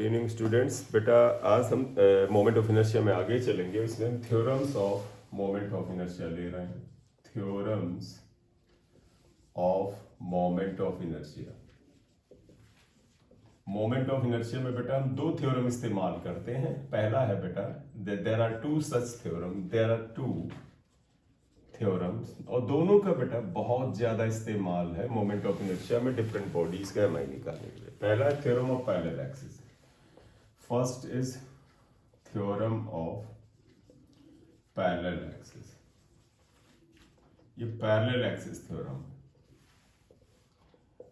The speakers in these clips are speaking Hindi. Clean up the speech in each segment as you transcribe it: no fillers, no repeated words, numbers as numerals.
Evening students. बेटा आज हम मोमेंट ऑफ इनर्शिया में आगे चलेंगे। इसमें हम theorems of moment of inertia ले रहे हैं। Theorems of moment of inertia. Moment of inertia में बेटा हम दो थ्योरम इस्तेमाल करते हैं। पहला है बेटा there are two such theorem, there are two theorems, और दोनों का बेटा बहुत ज्यादा इस्तेमाल है मोमेंट ऑफ इनर्शिया में डिफरेंट बॉडीज का एमआई निकालने के लिए। पहला है theorem of parallel axis. First is theorem of parallel axis. ये पैरेलल एक्सिस थ्योरम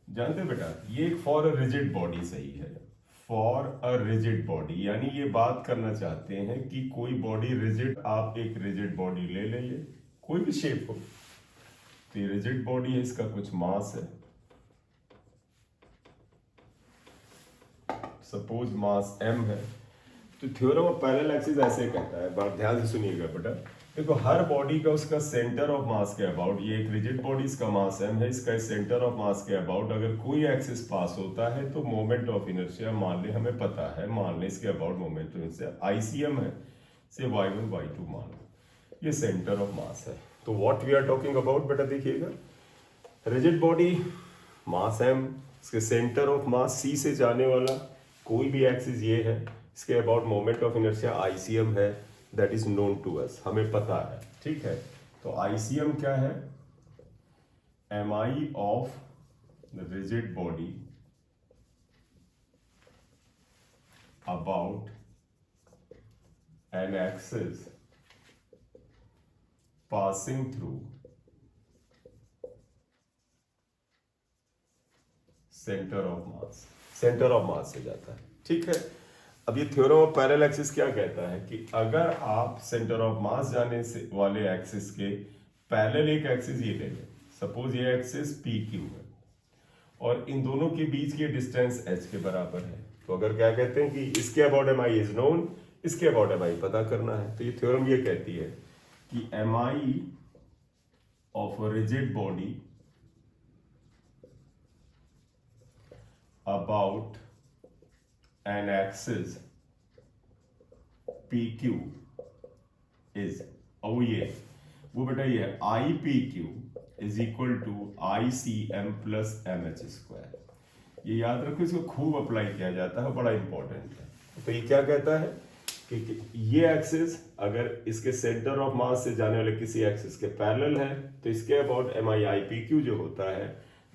जानते हो बेटा, ये फॉर अ रिजिड बॉडी सही है। फॉर अ रिजिड बॉडी यानी ये बात करना चाहते हैं कि कोई बॉडी रिजिड, आप एक रिजिड बॉडी ले लीजिए, कोई भी शेप हो, तो ये रिजिड बॉडी है, इसका कुछ मास है, सपोज मास m है। तो थ्योरम ऑफ पैरेलल एक्सिस ऐसे कहता है, बात ध्यान से सुनिएगा बेटा। देखो हर बॉडी का उसका सेंटर ऑफ मास के अबाउट, ये एक रिजिड बॉडी, इसका मास m है, इसका सेंटर ऑफ मास के अबाउट अगर कोई एक्सिस पास होता है तो मोमेंट ऑफ इनर्शिया मान ले, हमें पता है, मान ले इसके about moment of inertia ICM है, से y1 y2 मान लो, ये सेंटर ऑफ मास है। तो what we are talking about बेटा, देखिएगा रिजिड बॉडी मास m, इसके सेंटर ऑफ मास c से जाने वाला कोई भी एक्सिस ये है, इसके about moment of inertia ICM है, that is known to us, हमें पता है, ठीक है। तो ICM क्या है, MI of the rigid body about an axis passing through centre of mass, centre of मास से जाता है, ठीक है। अब ये थ्योरम ऑफ पैरेलल एक्सिस क्या कहता है कि अगर आप सेंटर ऑफ मास जाने से वाले एक्सिस के पैरेलल एक एक्सिस ये ले लें, सपोज ये एक्सिस PQ है और इन दोनों के बीच की डिस्टेंस h के बराबर है, तो अगर क्या कहते हैं कि इसके अबाउट MI इज नोन, इसके अबाउट MI पता करना है, तो ये थ्योरम ये कहती है कि MI of a rigid body about an axis PQ is, और वो बेटा ये है IPQ is equal to ICM plus MH square. ये याद रखो, इसको खूब अप्लाई किया जाता है, बड़ा इंपॉर्टेंट है। तो ये क्या कहता है कि ये एक्सिस अगर इसके सेंटर ऑफ मास से जाने वाले किसी एक्सिस के पैरेलल है तो इसके अबाउट MI IPQ जो होता है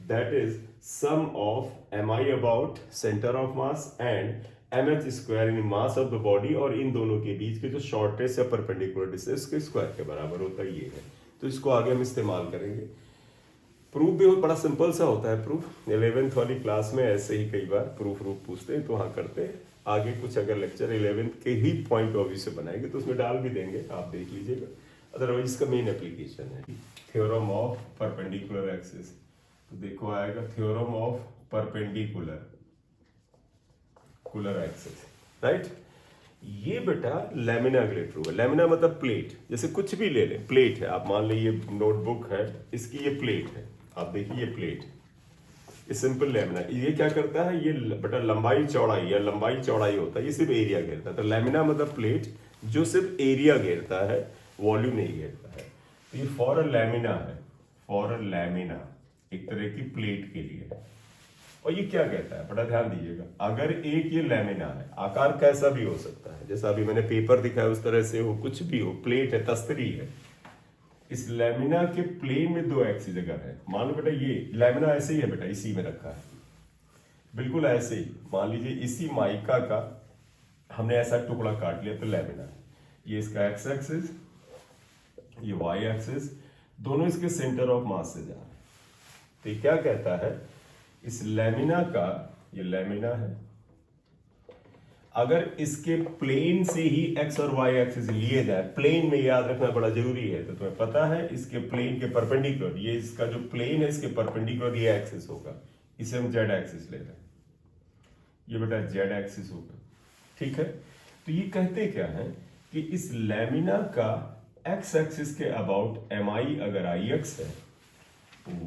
that is sum of MI about center of mass and MH square in mass of the body, और इन दोनों के बीच के जो शॉर्टेस्ट या परपेंडिकुलर डिस्टेंस के स्क्वायर के बराबर होता है, ये है। तो इसको आगे हम इस्तेमाल करेंगे। प्रूफ भी बड़ा सिंपल सा होता है प्रूफ, 11th वाली क्लास में ऐसे ही कई बार प्रूफ पूछते हैं तो वहाँ करते हैं। आगे कुछ अगर लेक्चर 11th के ही पॉइंट ऑफ व्यू से बनाएंगे तो उसमें डाल भी देंगे, आप देख लीजिएगा। अदरवाइज इसका मेन एप्लीकेशन है थ्योरम ऑफ परपेंडिकुलर एक्सिस। तो देखो आएगा theorem of perpendicular axis, right. ये बेटा लैमिना के लिए ट्रू है। लैमिना मतलब प्लेट, जैसे कुछ भी ले लें, प्लेट है, आप मान लें ये नोटबुक है, इसकी ये प्लेट है, आप देखिए ये प्लेट, ये सिंपल लैमिना। ये क्या करता है, ये बेटा लंबाई चौड़ाई या लंबाई चौड़ाई होता है, ये सिर्फ एरिया घेरता है। तो लैमिना मतलब प्लेट जो सिर्फ एरिया घेरता है, वॉल्यूम नहीं घेरता है। तो ये फॉर अ लैमिना है, फॉर अ लैमिना एक तरह की प्लेट के लिए है। और ये क्या कहता है, बड़ा ध्यान दीजिएगा, अगर एक ये लैमिना है, आकार कैसा भी हो सकता है, जैसा अभी मैंने पेपर दिखाया उस तरह से हो, कुछ भी हो, प्लेट है, तस्तरी है, इस लैमिना के प्लेन में दो एक्सिस अगर है, मान लो बेटा ये लैमिना ऐसे ही है बेटा, इसी में रखा है, बिल्कुल ऐसे ही मान लीजिए इसी माइका का हमने ऐसा टुकड़ा काट लिया तो लैमिना है। ये इसका एक्स एक्सिस, ये वाई एक्सिस, दोनों इसके सेंटर ऑफ मास से जा रहे हैं। तो ये क्या कहता है, इस लैमिना का, ये लैमिना है, अगर इसके प्लेन से ही एक्स और वाई एक्सिस लिए जाए, प्लेन में याद रखना बड़ा जरूरी है, तो तुम्हें पता है इसके प्लेन के परपेंडिकुलर, ये इसका जो प्लेन है इसके परपेंडिकुलर ये एक्सिस होगा, इसे हम जेड एक्सिस ले रहे हैं, ये बेटा जेड एक्सिस होगा, ठीक है। तो ये कहते क्या है कि इस लैमिना का एक्स एक्सिस के अबाउट MI अगर IX है,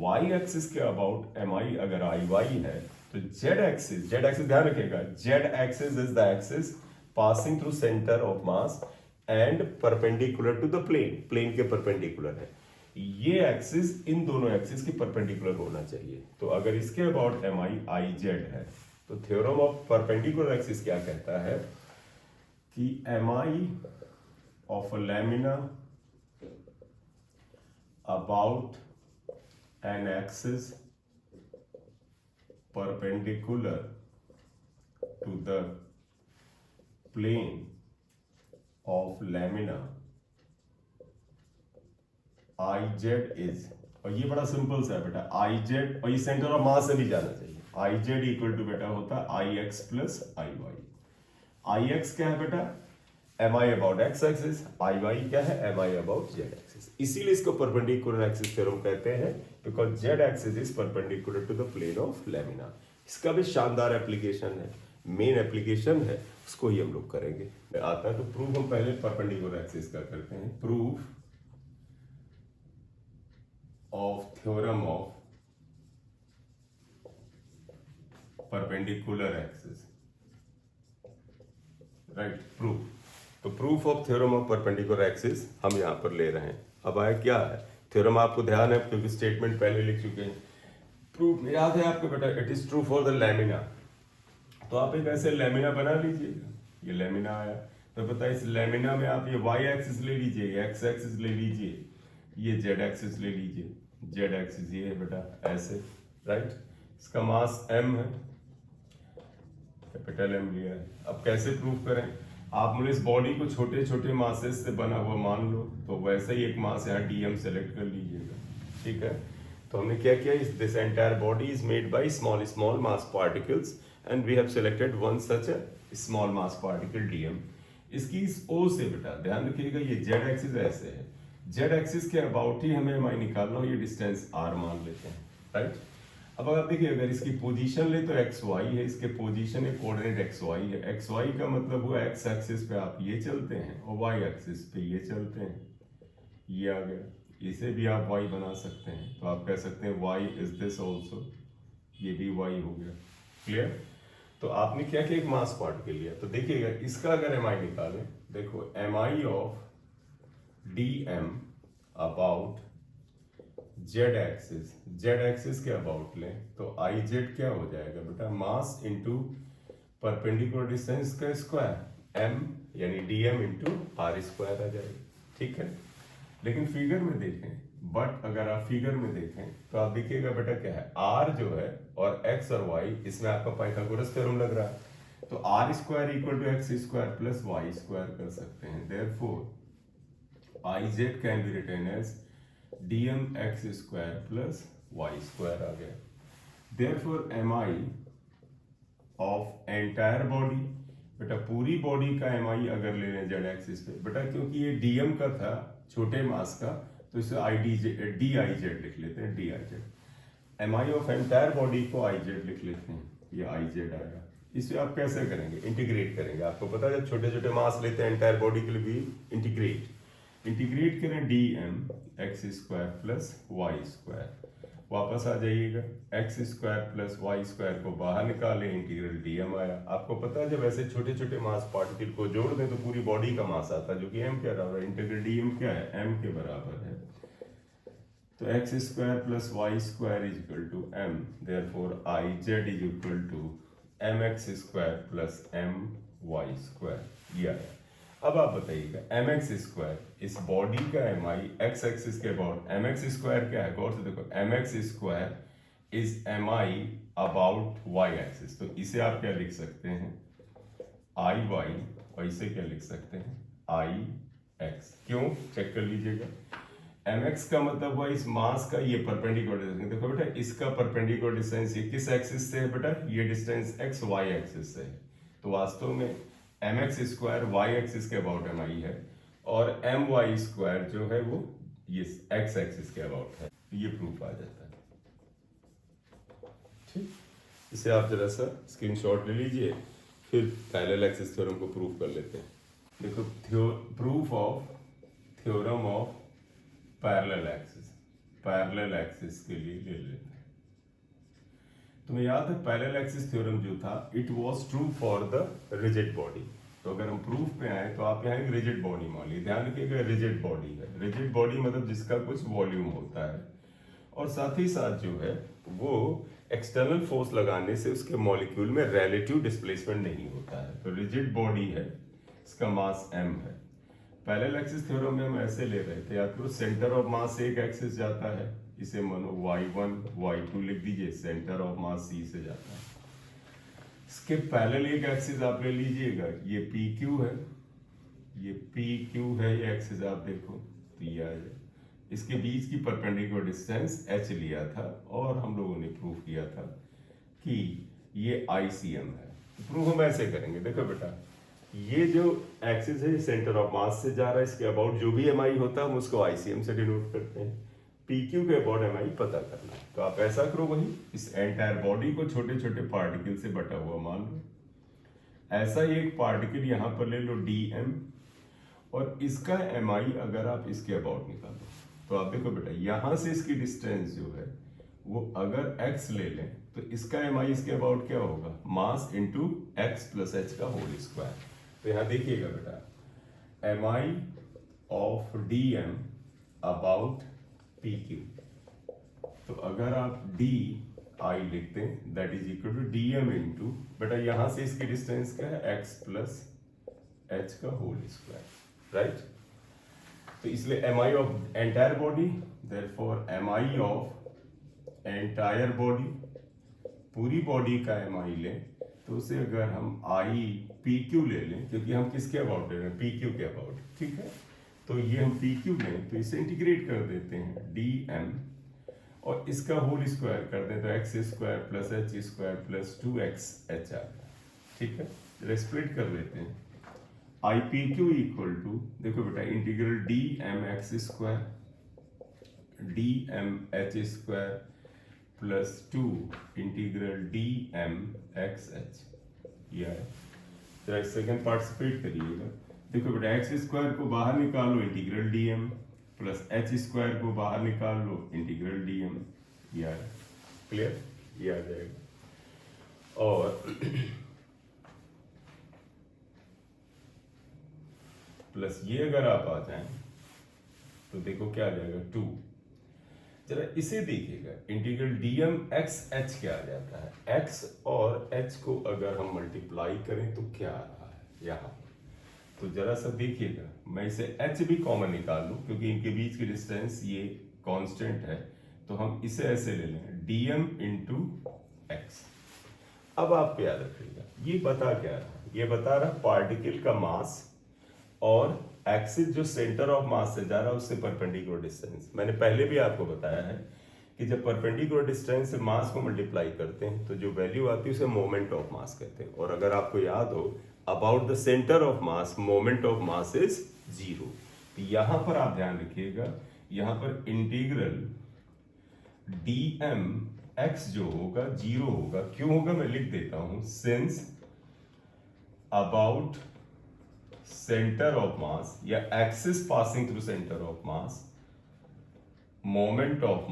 y एक्सिस के अबाउट MI अगर IY है, तो जेड एक्सिस ध्यान रखिएगा, Z axis is the axis passing through centre of mass and perpendicular to the plane, plane के परपेंडिकुलर है। ये एक्सिस इन दोनों एक्सिस के परपेंडिकुलर होना चाहिए। तो अगर इसके about M I I Z है तो थ्योरम ऑफ परपेंडिकुलर एक्सिस क्या कहता है कि M I of a lamina about an axis perpendicular to the plane of lamina IZ is, और ये बड़ा सिंपल सा है बेटा, IZ, और ये सेंटर ऑफ मास से भी जाना चाहिए, IZ इक्वल टू बेटा होता है IX प्लस IY। IX क्या है बेटा, MI about x axis, IY क्या है, MI अबाउट जेड एक्सिस। इसीलिए इसको परपेंडिकुलर एक्सिस थ्योरम कहते हैं, because Z axis is perpendicular to the plane of lamina. इसका भी शानदार एप्लीकेशन है, मेन एप्लीकेशन है, उसको ही हम लोग करेंगे। आता है तो प्रूफ हम पहले परपेंडिकुलर एक्सिस का करते हैं। Proof of theorem of perpendicular axis, right, proof. तो proof of theorem of perpendicular axis हम यहां पर ले रहे हैं। अब आया क्या है थ्योरम, आपको ध्यान है क्योंकि स्टेटमेंट पहले लिख चुके हैं। प्रूफ में याद है आपको बेटा, it is true for the lamina. तो आप एक ऐसे लैमिना बना लीजिएगा, ये लैमिना आया तो पता है इस लैमिना में आप ये वाई एक्सिस ले लीजिए, एक्स एक्सिस ले लीजिए, ये जेड एक्सिस ले लीजिए, जेड एक्सिस ये है बेटा ऐसे, राइट। इसका मास m है, कैपिटल M लिया है। अब कैसे प्रूफ करें, आप मुझे इस बॉडी को छोटे छोटे मासेस से बना हुआ मान लो, तो वैसे ही एक मास यहाँ dm सेलेक्ट कर लीजिएगा, ठीक है। तो हमने क्या किया, this entire body is made by small small mass particles and we have selected one such a small mass particle dm। इसकी इस O से बेटा ध्यान रखिएगा, ये जेड एक्सिस ऐसे है, जेड एक्सिस के अबाउट ही हमें एम निकालना हो, ये डिस्टेंस r मान लेते हैं, राइट। अब आप देखिए अगर इसकी पोजीशन ले तो एक्स वाई है, इसके पोजीशन है कोऑर्डिनेट एक्स वाई है। एक्स वाई का मतलब हुआ एक्स एक्सिस पे आप ये चलते हैं और वाई एक्सिस पे ये चलते हैं, ये आ गया। इसे भी आप वाई बना सकते हैं, तो आप कह सकते हैं वाई इज दिस ऑल्सो, ये भी वाई हो गया, क्लियर। तो आपने क्या किया, एक मास पार्टिकल लिया। तो देखिएगा इसका अगर एम आई निकालें, देखो M I of D M about Z axis, Z axis के अबाउट लें तो आई जेड क्या हो जाएगा बेटा, मास इंटू परपेंडिकुलर डिस्टेंस का स्क्वायर एम, यानी D M into are square आ जाएगा, ठीक है। लेकिन फिगर में देखें, बट अगर आप फिगर में देखें तो आप देखिएगा बेटा क्या है, आर जो है और एक्स और वाई, इसमें आपका पाइथागोरस थ्योरम लग रहा है, तो R square equal to X square plus Y square कर सकते हैं। Therefore I Z can be written as dm x square plus y square आ गया। Therefore mi of entire body, बेटा पूरी बॉडी का mi अगर ले लें जेड एक्सिस पे बेटा, क्योंकि ये dm का था छोटे मास का, तो इसे डी आई जेड लिख लेते हैं, D I Z. mi of entire body को आई जेड लिख लेते हैं, ये आई जेड आएगा। इसे आप कैसे करेंगे, इंटीग्रेट करेंगे। आपको पता है जब छोटे छोटे मास लेते हैं एंटायर बॉडी के लिए भी इंटीग्रेट करें D M x square plus Y square, वापस आ जाइएगा, X square plus Y square को बाहर निकालें, इंटीग्रल डी एम आया। आपको पता है जब ऐसे छोटे छोटे मास पार्टिकल को जोड़ दें तो पूरी बॉडी का मास आता है, जो कि एम के बराबर है, इंटीग्रल डी एम क्या है, एम के बराबर है। तो x square plus Y square is equal to M, therefore I z is equal to M x square plus M y square, ये आया। अब आप बताइएगा एम एक्स स्क्वायर इस बॉडी का एम आई एक्स एक्सिस के अबाउट, एम एक्स स्क्वायर क्या है, गौर से देखो, M x square is M I about y axis. तो इसे आप क्या लिख सकते हैं, आई वाई, और इसे क्या लिख सकते हैं, आई एक्स। क्यों, चेक कर लीजिएगा, एम एक्स का मतलब हुआ इस मास का ये परपेंडिकुलर डिस्टेंस। देखो बेटा इसका परपेंडिकुलर डिस्टेंस ये किस एक्सिस से है बेटा, ये डिस्टेंस एक्स वाई एक्सिस से है। तो वास्तव में M x square y axis के अबाउट एम आई है, और एम वाई स्क्वायर जो है वो ये एक्स एक्सिस के अबाउट है। ये प्रूफ आ जाता है, ठीक। इसे आप जरा सा स्क्रीनशॉट ले लीजिए, फिर पैरेलल एक्सिस थ्योरम को प्रूफ कर लेते हैं। देखो proof of theorem of parallel axis के लिए ले लेते हैं। तुम्हें याद है पैरेलल एक्सिस थ्योरम जो था, it was true for the rigid body. तो अगर हम प्रूफ पे आए तो आप यहाँ एक रिजिड बॉडी मान लीजिए, ध्यान रखिएगा रिजिड बॉडी है। रिजिड बॉडी मतलब जिसका कुछ वॉल्यूम होता है और साथ ही साथ जो है वो एक्सटर्नल फोर्स लगाने से उसके मॉलिक्यूल में रिलेटिव डिस्प्लेसमेंट नहीं होता है। तो रिजिड बॉडी है, इसका मास m है। पैरेलल एक्सिस थ्योरम में हम ऐसे ले रहे थे, याद करो सेंटर ऑफ मास से एक एक्सिस जाता है, इसे मानो y1 y2 लिख दीजिए, सेंटर ऑफ मास c से जाता है। इसके पैरेलल एक एक्सिस आप ले लीजिएगा, ये PQ है, ये PQ है, ये एक्सिस आप देखो तो ये आ जाए। इसके बीच की परपेंडिकुलर डिस्टेंस h लिया था और हम लोगों ने प्रूव किया था कि ये ICM है। तो प्रूव हम ऐसे करेंगे, देखो बेटा ये जो एक्सिस है सेंटर ऑफ मास से जा रहा है, इसके अबाउट जो भी MI होता है हम उसको ICM से डिनोट करते हैं। PQ के अबाउट MI पता करना है तो आप ऐसा करो, वही इस एंटायर बॉडी को छोटे छोटे पार्टिकल से बटा हुआ मान लो। ऐसा ही एक पार्टिकल यहाँ पर ले लो DM और इसका MI अगर आप इसके अबाउट निकालो तो आप देखो बेटा यहाँ से इसकी डिस्टेंस जो है वो अगर x ले लें तो इसका MI इसके अबाउट क्या होगा, mass into x plus h का होल स्क्वायर। तो यहाँ देखिएगा बेटा MI of DM about PQ, तो अगर आप DI लिखते हैं that is equal to DM into बेटा यहाँ से इसकी डिस्टेंस क्या है x प्लस h का होल स्क्वायर, राइट। तो इसलिए MI of entire body, therefore MI of entire body, पूरी बॉडी का MI लें तो उसे अगर हम PQ ले लें, क्योंकि हम किसके अबाउट ले रहे हैं, PQ के अबाउट, ठीक है। तो ये हम PQ लें तो इसे इंटीग्रेट कर देते हैं DM और इसका होल स्क्वायर कर दें तो x square plus h square plus 2xh आ गया, ठीक है। जरा स्प्लिट कर लेते हैं, IPQ इक्वल टू देखो बेटा integral DMx square DMh square plus 2 integral DMxh, ये है। जरा सेकेंड पार्टिसिपेट करिएगा, देखो बेटा x स्क्वायर को बाहर निकाल लो integral DM plus h square को बाहर निकाल लो इंटीग्रल DM, ये है क्लियर, ये आ जाएगा। और प्लस ये अगर आप आ जाएं तो देखो क्या आ जाएगा 2। जरा इसे देखिएगा इंटीग्रल DMxh क्या आ जाता है, x और h को अगर हम मल्टीप्लाई करें तो क्या आ रहा है यहाँ, तो जरा सा देखिएगा। मैं इसे h भी कॉमन निकाल लूं क्योंकि इनके बीच की डिस्टेंस ये कांस्टेंट है, तो हम इसे ऐसे ले लें DM इंटू x। अब आप याद रखिएगा ये बता क्या रहा, ये बता रहा पार्टिकल का मास और एक्सिस जो सेंटर ऑफ मास से जा रहा है उससे परपेंडिकुलर डिस्टेंस। मैंने पहले भी आपको बताया है कि जब परपेंडिकुलर डिस्टेंस से मास को मल्टीप्लाई करते हैं तो जो वैल्यू आती है उसे मोमेंट ऑफ मास कहते हैं। और अगर आपको याद हो about the centre of mass moment of mass is 0। तो यहां पर आप ध्यान रखिएगा, यहां पर इंटीग्रल DMx जो होगा 0 होगा। क्यों होगा मैं लिख देता हूं, since about centre of mass या axis passing through centre of mass moment of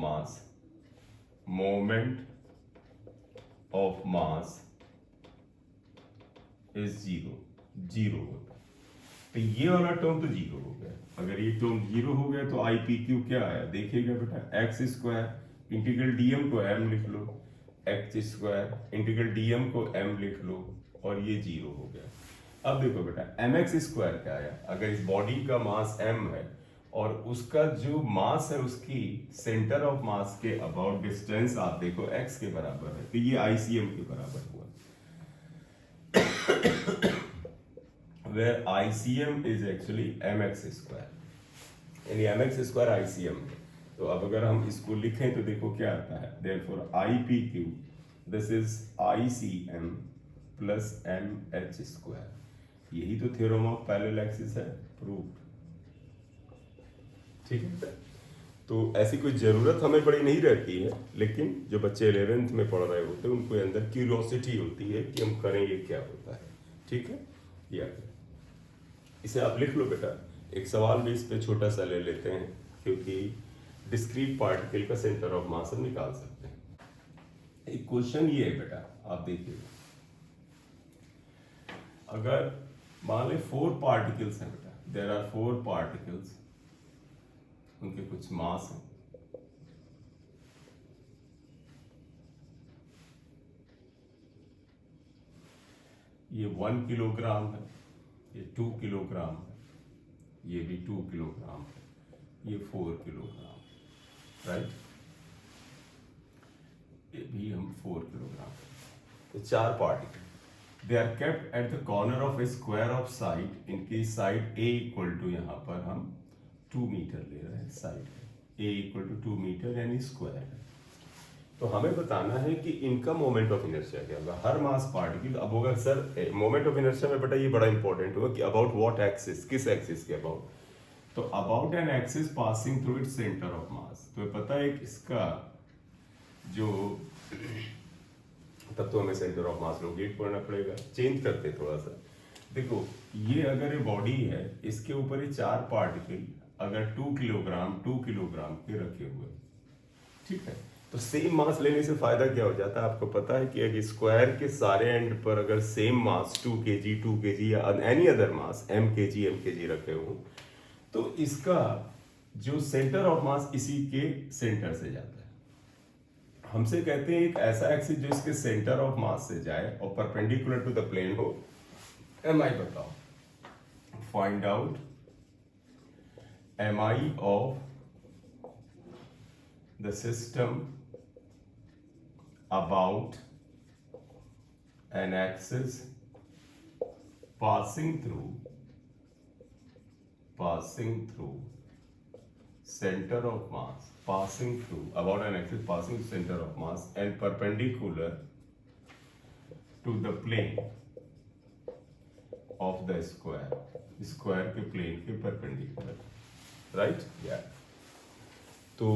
mass is 0 होता है। तो ये वाला टर्म तो 0 हो गया। अगर ये टर्म 0 हो गया तो IPQ क्या आया देखिएगा बेटा, x स्क्वायर इंटीग्रल DM को m लिख लो, x स्क्वायर इंटीग्रल DM को m लिख लो और ये 0 हो गया। अब देखो बेटा mx स्क्वायर क्या आया, अगर इस बॉडी का मास m है और उसका जो मास है उसकी सेंटर ऑफ मास के अबाउट डिस्टेंस आप देखो x के बराबर है, तो ये ICM के बराबर हुआ। where ICM is actually mx square, यानी mx स्क्वायर ICM है। तो अब अगर हम इसको लिखें तो देखो क्या आता है, therefore IPQ this is ICM plus MH square. यही तो थ्योरम ऑफ पैरेलल एक्सिस है, प्रूव्ड, ठीक है। तो ऐसी कोई जरूरत हमें बड़ी नहीं रहती है, लेकिन जो बच्चे 11th में पढ़ रहे होते हैं उनको अंदर क्यूरियोसिटी होती है कि हम करें ये क्या होता है, ठीक है। या इसे आप लिख लो बेटा, एक सवाल भी इस पे छोटा सा ले लेते हैं क्योंकि डिस्क्रीट पार्टिकल का सेंटर ऑफ मास हम निकाल सकते हैं। एक क्वेश्चन ये है बेटा, आप देखिए, अगर मान ले 4 पार्टिकल्स हैं बेटा, देयर आर 4 पार्टिकल्स, उनके कुछ मास हैं, ये 1 किलोग्राम है, ये 2 किलोग्राम है, ये भी 2 किलोग्राम है, ये 4 किलोग्राम, राइट, ये भी हम 4 किलोग्राम, तो 4 particle, they are kept at the corner of a square of side, इनकी साइड ए इक्वल टू, यहाँ पर हम 2 मीटर ले रहे हैं, side a equal to 2 metre यानी स्क्वायर है। तो हमें बताना है कि इनका मोमेंट ऑफ इनर्शिया क्या होगा, हर मास पार्टिकल। अब होगा सर मोमेंट ऑफ इनर्शिया में बेटा ये बड़ा इंपॉर्टेंट होगा कि अबाउट व्हाट एक्सिस, किस एक्सिस के अबाउट, तो about an axis passing through its centre of mass. तो पता है कि इसका जो, तब तो हमें सेंटर ऑफ मास लोकेट करना पड़ेगा, चेंज करते थोड़ा सा। देखो ये अगर ये बॉडी है, इसके ऊपर ये 4 पार्टिकल अगर 2 किलोग्राम के रखे हुए, ठीक है, तो सेम मास लेने से फायदा क्या हो जाता है आपको पता है कि अगर स्क्वायर के सारे एंड पर अगर सेम मास 2 kg या एनी अदर मास m kg रखे हो, तो इसका जो सेंटर ऑफ मास इसी के सेंटर से जाता है। हमसे कहते हैं एक ऐसा एक्सिस जो इसके सेंटर ऑफ मास से जाए और परपेंडिकुलर टू द प्लेन हो। mi बताओ, find out mi of the system about an axis passing through center of mass, passing through about an axis passing center of mass and perpendicular to the plane of the square के plane के perpendicular, right? Yeah. तो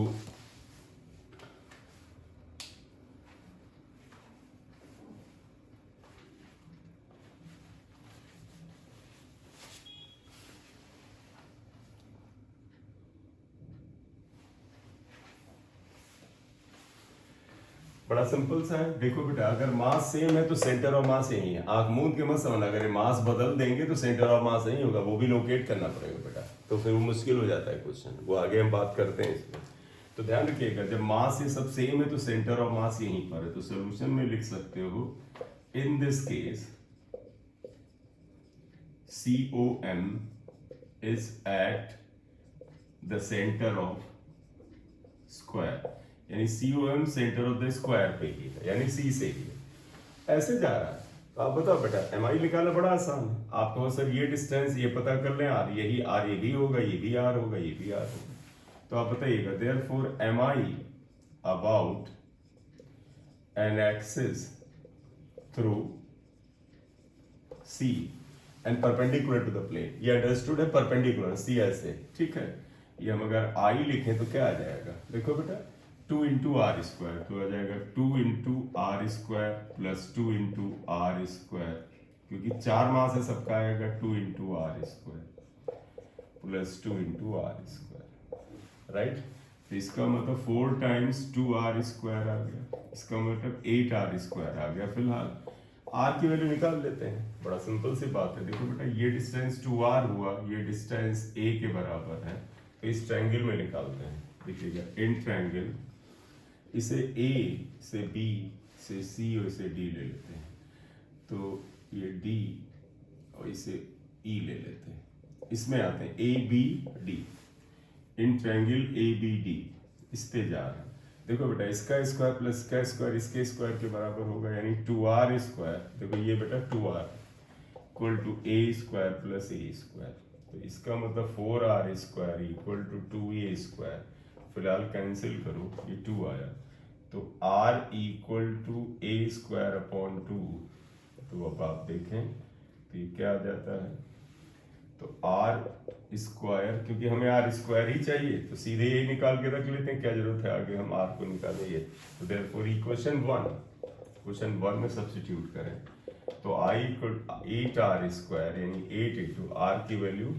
बड़ा सिंपल सा है। देखो बेटा अगर मास सेम है तो सेंटर ऑफ मास यही है, आंख मूंद के मत समझना, अगर मास बदल देंगे तो सेंटर ऑफ मास नहीं होगा, वो भी लोकेट करना पड़ेगा बेटा, तो फिर वो मुश्किल हो जाता है क्वेश्चन, वो आगे हम बात करते हैं इसमें। तो ध्यान रखिएगा जब मास ये सब सेम है तो सेंटर ऑफ मास यहीं पर है, तो सोल्यूशन में लिख सकते हो in this case COM is at the center of square, यानी COM centre of the square पे ही है, यानी C से ही है। ऐसे जा रहा है तो आप बताओ बेटा MI निकालना बड़ा आसान है। आप कहो सर ये डिस्टेंस ये पता कर लें, R यही R ये भी होगा, ये भी R होगा, ये भी R होगा, तो आप बताइएगा therefore MI about an axis through C and perpendicular to the plane, ये अंडरस्टूड है, परपेंडिकुलर C ऐसे, ठीक है। ये हम अगर I लिखें तो क्या आ जाएगा, देखो बेटा 2 इंटू आर स्क्वायर, तो आ जाएगा 2 into are square plus 2 into are square, क्योंकि 4 मास है सबका, आएगा 2 into are square plus 2 into are square, right. तो इसका मतलब 4 टाइम्स 2 आर स्क्वायर आ गया, इसका मतलब 8 आर स्क्वायर आ गया। फिलहाल आर की वैल्यू निकाल लेते हैं, बड़ा सिंपल सी बात है। देखो बेटा ये डिस्टेंस 2r हुआ, ये डिस्टेंस a के बराबर है, तो इस ट्रायंगल में निकालते हैं। देखिएगा इन ट्रायंगल, इसे a से b से c और इसे d ले लेते हैं, तो ये d और इसे e ले लेते हैं, इसमें आते हैं a b d, in triangle a b d, इस पे जा रहे हैं। देखो बेटा इसका स्क्वायर प्लस इसका स्क्वायर इसके स्क्वायर के बराबर होगा, यानी 2r स्क्वायर, देखो ये बेटा 2r equal to a square plus a square, तो इसका मतलब 4r square equal to 2a square. फिलहाल कैंसिल करो, ये 2 आया, तो r equal to a square upon 2, तो अब आप देखें तो ये क्या आ जाता है, तो r स्क्वायर, क्योंकि हमें r स्क्वायर ही चाहिए तो सीधे ये निकाल के रख लेते हैं, क्या जरूरत है आगे हम r को निकालें। ये तो देयरफॉर क्वेश्चन 1 में सब्स्टिट्यूट करें, तो i इक्वल 8r स्क्वायर, यानी 8 इंटू r की वैल्यू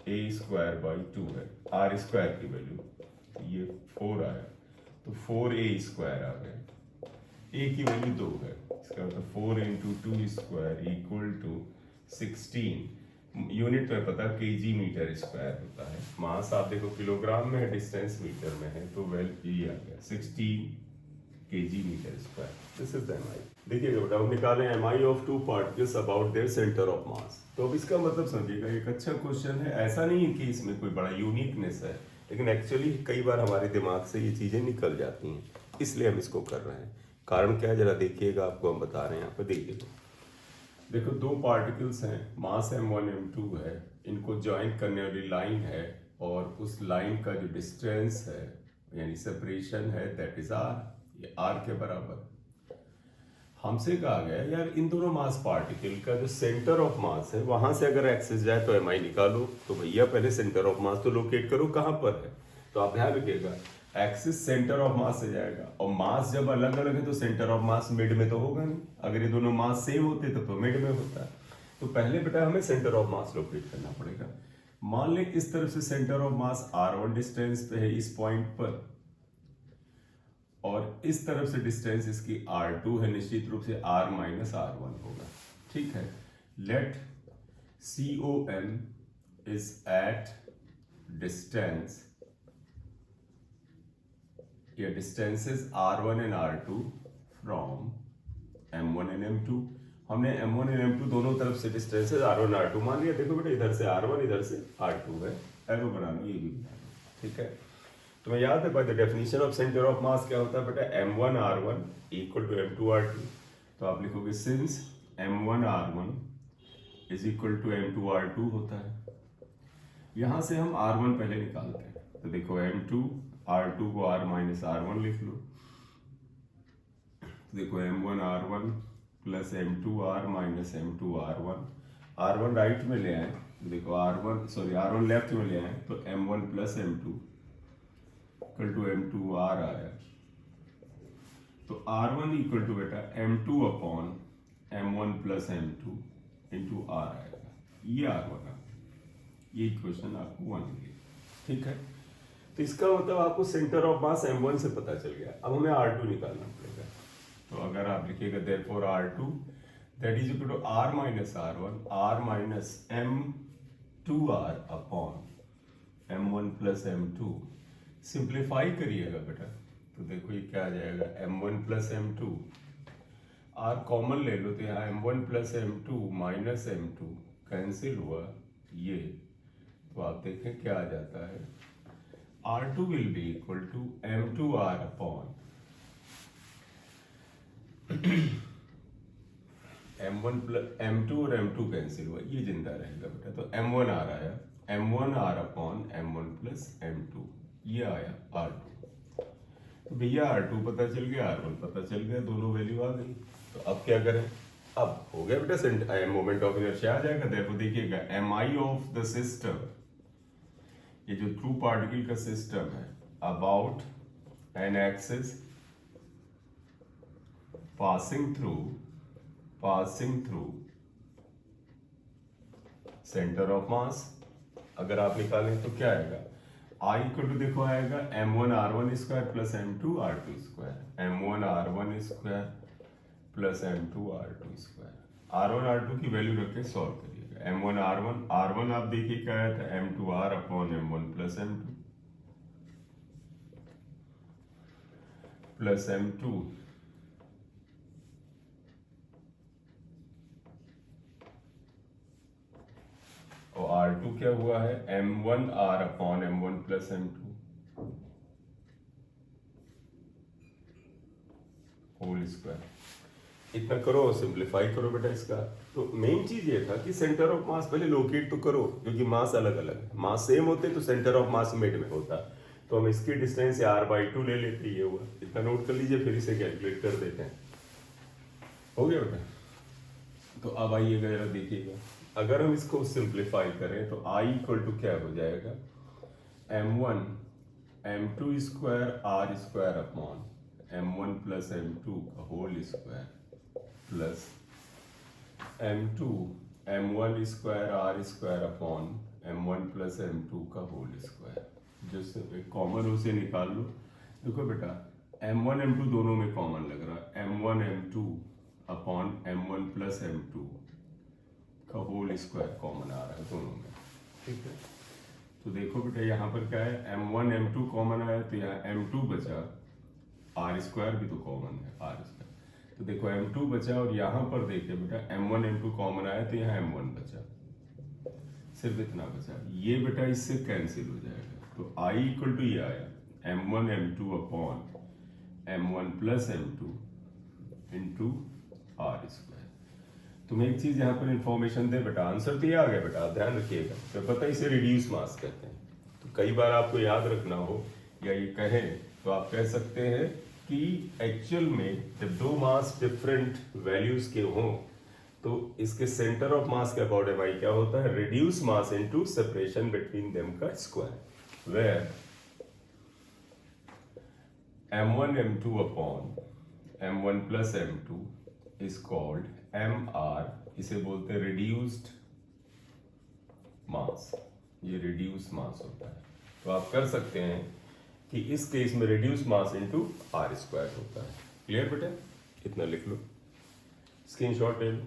a स्क्वायर बाई 2 है, r स्क्वायर की वैल्यू, तो ये 4 आया, तो 4a स्क्वायर आ गया, ए की वैल्यू 2 है, इसका मतलब 4 into 2 square equal to 16। Unit में पता केजी मीटर स्क्वायर होता है, मास आप देखो किलोग्राम में है, डिस्टेंस मीटर में है, तो वैल्यू ये आ गया 16 kg metre square. This is the MI. देखिएगा बेटा, हम निकालें MI of two particles about their centre of mass. तो अब इसका मतलब समझिएगा, एक अच्छा क्वेश्चन है, ऐसा नहीं है कि इसमें कोई बड़ा यूनिकनेस है, लेकिन एक्चुअली कई बार हमारे दिमाग से ये चीज़ें निकल जाती हैं, इसलिए हम इसको कर रहे हैं। कारण क्या है जरा देखिएगा, आपको हम बता रहे हैं यहाँ पर। देखिएगा, देखो दो पार्टिकल्स हैं, मास m1 m2 है, इनको ज्वाइन करने वाली लाइन है, और उस लाइन का जो डिस्टेंस है यानी सेपरेशन है दैट इज r, ये r के बराबर। हमसे कहा गया यार इन दोनों मास पार्टिकल का जो सेंटर ऑफ मास है वहां से अगर एक्सेस जाए तो एमआई निकालो। तो भैया पहले सेंटर ऑफ मास तो लोकेट करो कहाँ पर है। तो आप ध्यान रखिएगा, एक्सिस सेंटर ऑफ मास से जाएगा, और मास जब अलग अलग है तो सेंटर ऑफ मास मिड में तो होगा नहीं। अगर ये दोनों मास सेम होते तो मिड में होता है। तो पहले बेटा हमें सेंटर ऑफ मास लोकेट करना पड़ेगा। मान लें इस तरफ से centre of mass r1 distance पे है इस पॉइंट पर, और इस तरफ से डिस्टेंस इसकी r2 है, निश्चित रूप से r माइनस r1 होगा। ठीक है, let COM is at distance या distances r1 and r2 from m1 and m2। हमने m1 एंड m2 दोनों तरफ से डिस्टेंसेस r1 r2 मान लिया। देखो बेटा, इधर से r1 इधर से r2 है, एरो बना लो, ये भी बना लो। ठीक है, तुम्हें याद है by the definition of centre of मास क्या होता है बेटा, m1 r1 equal to m2 r2। तो आप लिखोगे since m1 r1 is equal to m2 r2 होता है। यहां से हम r1 पहले निकालते हैं, तो देखो m2 r2 को r माइनस r1 लिख लो। देखो m1 r1 plus m2 r minus m2 r1, r1 right में ले आए, देखो r1 लेफ्ट में ले आए, तो m1 plus m2 equal to m2 r आया। तो r1 इक्वल टू बेटा m2 upon m1 plus m2 into r आएगा, ये r1 आ, ये इक्वेशन आपको 1 मिली। ठीक है, तो इसका मतलब आपको सेंटर ऑफ मास m1 से पता चल गया। अब हमें r2 निकालना पड़ेगा। तो अगर आप लिखिएगा therefore r2 that is equal to r minus r1, r minus m2r upon m1 plus m2। Simplify करिएगा बेटा, तो देखो ये क्या आ जाएगा, m1 plus m2, r common ले लो, तो यहाँ m1 plus m2 minus m2 cancel हुआ ये, तो आप देखें क्या आ जाता है, r2 will be equal to m2r upon m1 plus m2 और m2 कैंसिल हुआ, ये जिंदा रहेगा बेटा, तो m1r आया, m1r upon m1 plus m2, ये आया r2। तो भैया r2 पता चल गया, r1 पता चल गया, दोनों वैल्यू आ गई। तो अब क्या करें, अब हो गया बेटा मोमेंट ऑफ इनर्शिया आ जाएगा। देखो देखिएगा, एमआई ऑफ द सिस्टम, ये जो थ्रू पार्टिकल का सिस्टम है, about an axis passing through centre of मास, अगर आप निकालें तो क्या आएगा, I इक्वल टू देखो आएगा m1 r1 square plus m2 r2 square, m1 r1 square plus m2 r2 square. r1 r2 की वैल्यू रख के सॉल्व करिएगा। m1 r1 आप देखिए क्या आया था, m2 r upon m1 plus m2 plus m2 और r2 क्या हुआ है, m1 r upon m1 plus m2 whole square. इतना करो, सिंप्लीफाई करो बेटा इसका। तो मेन चीज ये था कि सेंटर ऑफ मास पहले लोकेट तो करो, क्योंकि मास अलग अलग है। मास सेम होते तो सेंटर ऑफ मास मिड में होता, तो हम इसकी डिस्टेंस r/2 ले लेते, ये हुआ। इतना नोट कर लीजिए, फिर इसे कैलकुलेट कर देते हैं। हो गया बेटा। तो अब आइएगा जरा देखिएगा, अगर हम इसको सिंप्लीफाई करें तो I इक्वल टू क्या हो जाएगा, m1 m2 square r square upon m1 plus m2 का whole square plus m2 m1 square r square upon m1 plus m2 का होल स्क्वायर। जो कॉमन उसे निकाल लो। देखो बेटा, m1 m2 दोनों में कॉमन लग रहा है, m1 m2 upon m1 plus m2 का होल स्क्वायर कॉमन आ रहा है दोनों में, ठीक है। तो देखो बेटा यहाँ पर क्या है, m1 m2 कॉमन आया तो यहाँ m2 बचा, आर स्क्वायर भी तो कॉमन है, आर स्क्वायर, तो देखो m2 बचा, और यहाँ पर देखिए बेटा m1 m2 कॉमन आया तो यहाँ m1 बचा, सिर्फ इतना बचा, ये बेटा इससे कैंसिल हो जाएगा, तो I इक्वल टू ये आया m1 m2 upon m1 plus m2 into are square. तुम्हें एक चीज यहाँ पर इंफॉर्मेशन दे बेटा, आंसर तो ये आ गया बेटा, ध्यान रखिएगा, तो पता है इसे रिड्यूस मास कहते हैं। तो कई बार आपको याद रखना हो या ये कहें तो आप कह सकते हैं कि एक्चुअल में जब दो मास डिफरेंट वैल्यूज के हों तो इसके सेंटर ऑफ मास का अकॉर्डिंग भाई क्या होता है, reduce mass into separation between them का square, where m1 m2 upon m1 plus m2 is called mr, इसे बोलते हैं रिड्यूस्ड मास, ये रिड्यूस मास होता है। तो आप कर सकते हैं कि इस केस में reduce mass into r square होता है। क्लियर बेटा, इतना लिख लो, स्क्रीनशॉट ले लो।